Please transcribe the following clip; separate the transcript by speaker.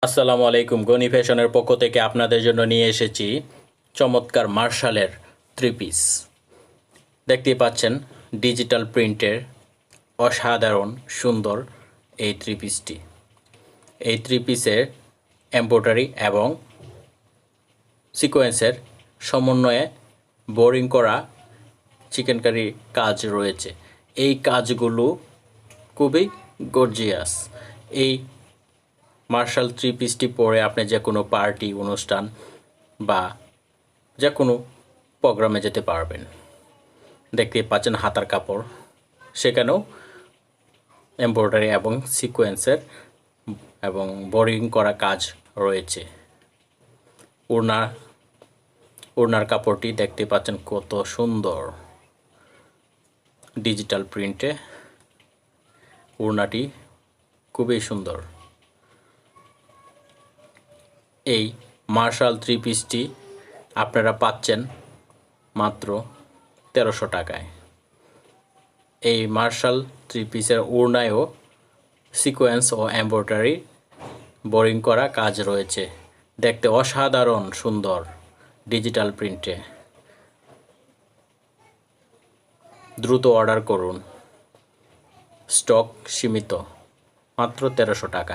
Speaker 1: আসসালামু আলাইকুম। গনি ফ্যাশনের পক্ষ থেকে আপনাদের জন্য নিয়ে এসেছি চমৎকার মার্শালের থ্রি পিস। দেখতেই পাচ্ছেন ডিজিটাল প্রিন্টের অসাধারণ সুন্দর এই থ্রি পিসটি। এই থ্রি পিসের এমব্রয়ডারি এবং সিকোয়েন্সের সমন্বয়ে বোরিং করা চিকেনকারি কাজ রয়েছে। এই কাজগুলো খুবই গর্জিয়াস। এই মার্শাল থ্রি পিসটি পরে আপনি যে কোনো পার্টি অনুষ্ঠান বা যে কোনো প্রোগ্রামে যেতে পারবেন। দেখতে পাচ্ছেন হাতার কাপড়, সেখানেও এমব্রয়ডারি এবং সিকোয়েন্সের এবং বোরিং করা কাজ রয়েছে। ওড়নার কাপড়টি দেখতে পাচ্ছেন কত সুন্দর ডিজিটাল প্রিন্টে। ওড়নাটি খুবই সুন্দর। এই মার্শাল থ্রি পিসটি আপনারা পাচ্ছেন মাত্র 1300 টাকায়। এই মার্শাল থ্রি পিসের ওড়নায়ও সিকোয়েন্স ও এমব্রয়ডারি বোরিং করা কাজ রয়েছে। দেখতে অসাধারণ সুন্দর ডিজিটাল প্রিন্টে। দ্রুত অর্ডার করুন, স্টক সীমিত, মাত্র 1300 টাকা।